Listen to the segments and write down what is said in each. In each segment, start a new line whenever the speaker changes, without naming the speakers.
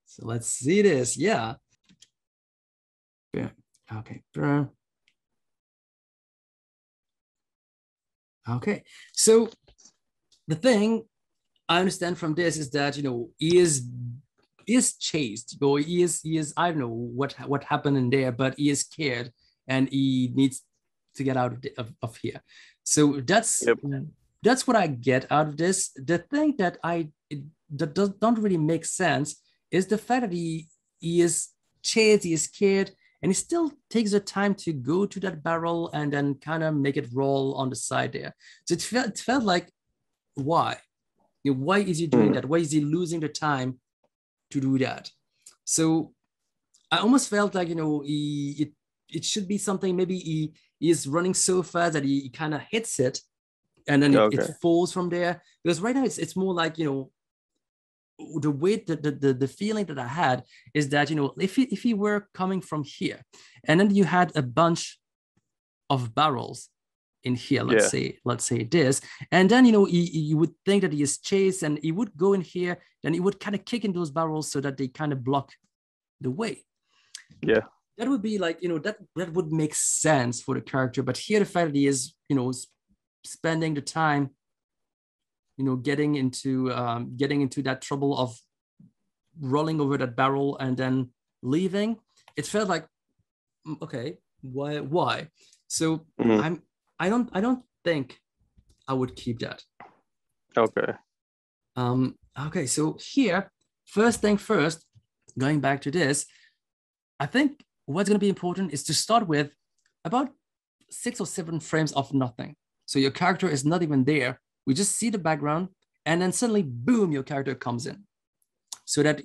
So let's see this. Yeah. Okay. Okay. So the thing I understand from this is that he is chased, or he is I don't know what happened in there, but he is scared and he needs to get out of here. So
Yep.
that's what I get out of this. The thing that don't really make sense is the fact that he is chased, he is scared, and he still takes the time to go to that barrel and then kind of make it roll on the side there. So it felt like, why? Why is he doing that? Why is he losing the time to do that? So I almost felt like, it should be something. Maybe he is running so fast that he kind of hits it, and then it
Okay.
falls from there. Because right now it's more like, the way the feeling that I had is that, if he were coming from here, and then you had a bunch of barrels in here,
Yeah.
let's say this, and then, you would think that he is chased, and he would go in here, then he would kind of kick in those barrels so that they kind of block the way.
Yeah.
That would be like, that would make sense for the character. But here the fact that he is, spending the time, getting into that trouble of rolling over that barrel and then leaving, it felt like, okay, why? So
Hmm.
I don't think I would keep that.
Okay.
Okay, so here, first thing first, going back to this, I think what's going to be important is to start with about 6 or 7 frames of nothing. So your character is not even there. We just see the background, and then suddenly, boom, your character comes in. So that,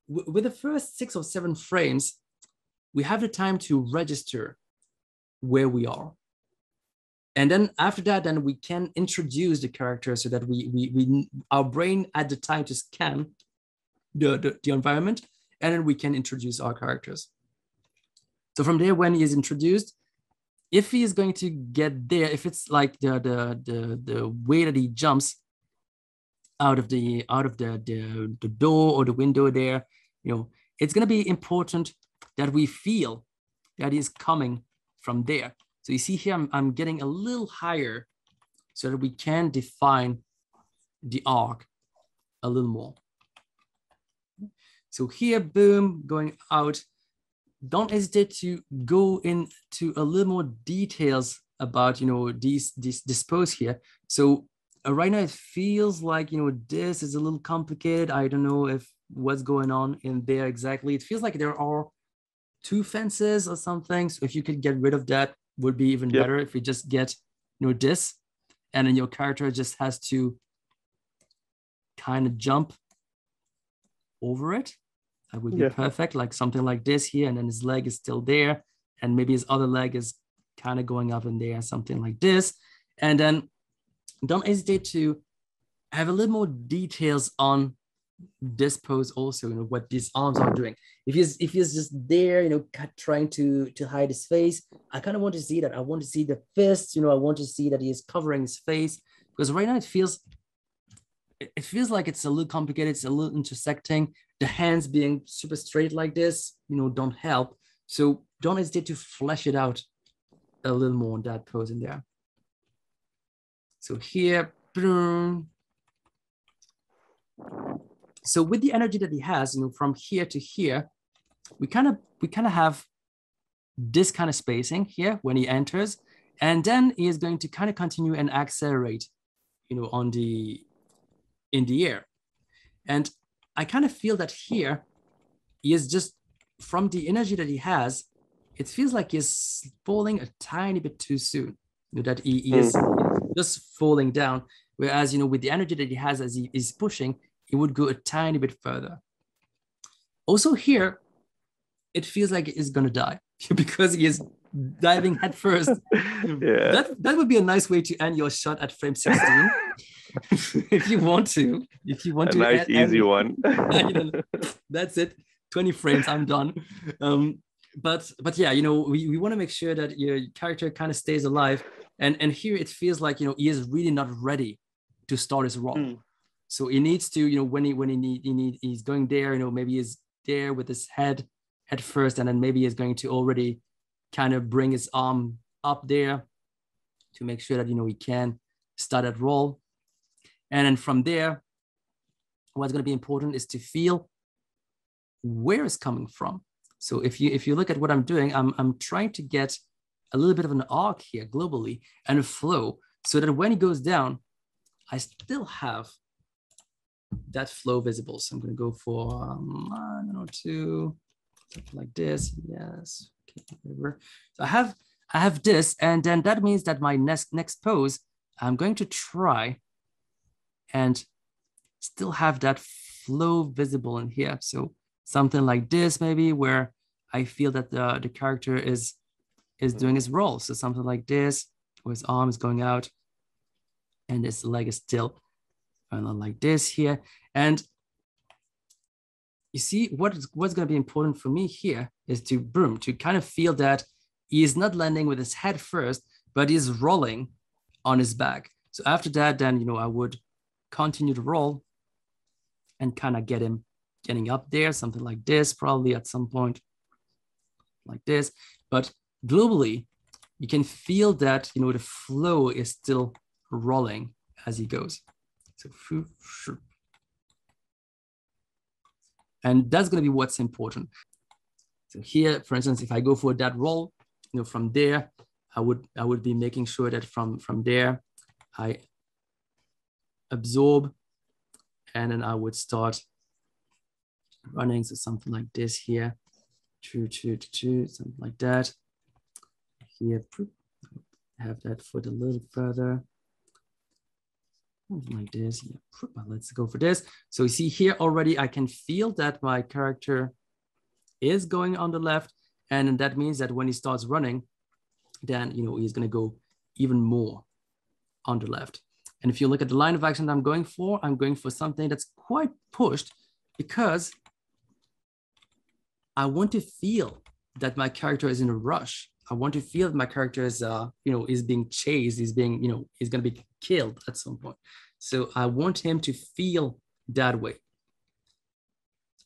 with the first 6 or 7 frames, we have the time to register where we are. And then after that, then we can introduce the character so that we our brain at the time to scan the environment, and then we can introduce our characters. So from there, when he is introduced, if he is going to get there, if it's like the way that he jumps out of the door or the window there, it's going to be important that we feel that he's coming from there. So you see here, I'm getting a little higher so that we can define the arc a little more. So here, boom, going out. Don't hesitate to go into a little more details about, these dispose here. So right now it feels like, this is a little complicated. I don't know if what's going on in there exactly. It feels like there are 2 fences or something. So if you could get rid of that, would be even
Yep.
better. If you just get, this, and then your character just has to kind of jump over it, that would be
Yeah.
perfect. Like something like this here, and then his leg is still there, and maybe his other leg is kind of going up in there, something like this. And then don't hesitate to have a little more details on this pose also, what these arms are doing. If he's just there, trying to hide his face, I kind of want to see that. I want to see the fist, I want to see that he is covering his face, because right now it feels like it's a little complicated, it's a little intersecting. The hands being super straight like this, don't help. So don't hesitate to flesh it out a little more on that pose in there. So here, boom. So with the energy that he has, from here to here, we kind of have this kind of spacing here when he enters, and then he is going to kind of continue and accelerate, in the air. And I kind of feel that here he is just, from the energy that he has, it feels like he's falling a tiny bit too soon. That he is just falling down. Whereas, with the energy that he has as he is pushing, he would go a tiny bit further. Also here, it feels like he's gonna die because he is diving head first.
Yeah.
That would be a nice way to end your shot at frame 16. if you want to,
A nice, easy one.
that's it. 20 frames, I'm done. But yeah, we want to make sure that your character kind of stays alive. And here it feels like, he is really not ready to start his roll. So he needs to, you know, when he's going there, you know, maybe he's there with his head at first, and then maybe he's going to already kind of bring his arm up there to make sure that, you know, he can start that roll. And then from there, what's going to be important is to feel where it's coming from. So if you look at what I'm doing, I'm trying to get a little bit of an arc here globally and a flow, so that when it goes down, I still have that flow visible. So I'm going to go for 1 or 2, something like this. Yes. Okay, whatever. So I have this, and then that means that my next pose, I'm going to try and still have that flow visible in here. So something like this, maybe, where I feel that the character is doing his roll. So something like this, where his arm is going out and his leg is still like this here. And you see, what's going to be important for me here is to kind of feel that he is not landing with his head first, but he's rolling on his back. So after that, then, you know, I would continue to roll and kind of get him getting up there, something like this, probably at some point like this. But globally, you can feel that, you know, the flow is still rolling as he goes. So, and that's going to be what's important. So here, for instance, if I go for that roll, you know, from there, I would be making sure that from there, I absorb, and then I would start running. So something like this here, 2, 2, 2, something like that. Here, have that foot a little further. Something like this. Yeah. Let's go for this. So you see here already, I can feel that my character is going on the left. And that means that when he starts running, then, you know, he's going to go even more on the left. And if you look at the line of action that I'm going for something that's quite pushed, because I want to feel that my character is in a rush. I want to feel that my character is, you know, is being chased, is being, you know, is going to be killed at some point. So I want him to feel that way.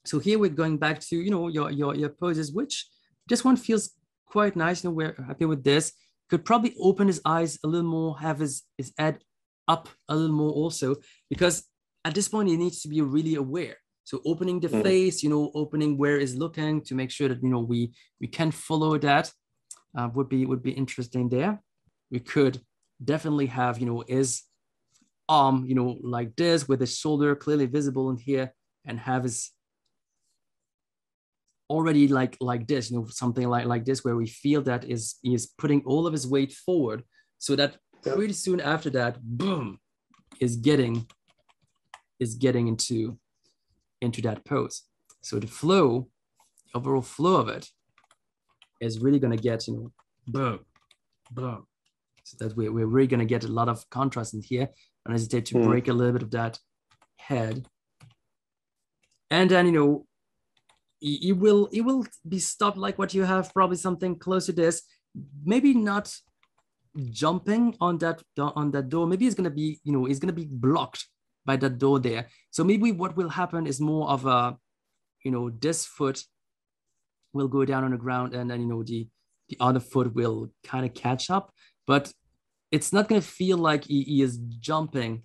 So here we're going back to, you know, your poses, which this one feels quite nice. You know, we're happy with this. Could probably open his eyes a little more, have his head up a little more also, because at this point he needs to be really aware. So opening the face, you know, opening where he's looking to make sure that, you know, we can follow that. Would be interesting there. We could definitely have, you know, his arm, you know, like this with his shoulder clearly visible in here, and have his already like this, you know, something like this, where we feel that he is putting all of his weight forward, so that pretty soon after that, boom, is getting into that pose. So the flow, overall flow of it, is really going to get, you know, boom, boom. So that we're really going to get a lot of contrast in here. And hesitate to break a little bit of that head. And then, you know, it will be stopped like what you have, probably something close to this. Maybe not jumping on that door. Maybe it's going to be, you know, it's going to be blocked by that door there. So maybe what will happen is more of a, you know, this foot will go down on the ground, and then, you know, the other foot will kind of catch up, but it's not going to feel like he is jumping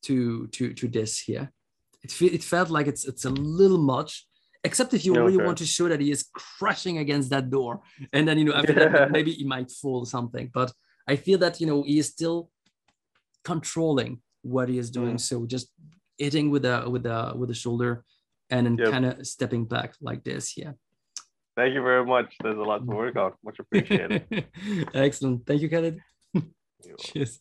to this here. It felt like it's a little much, except if you really want to show that he is crashing against that door, and then, you know, after that maybe he might fall or something. But I feel that, you know, he is still controlling what he is doing. So just hitting with the shoulder, and then kind of stepping back like this. Yeah.
Thank you very much. There's a lot to work on. Much appreciated.
Excellent. Thank you, Khaled. Cheers.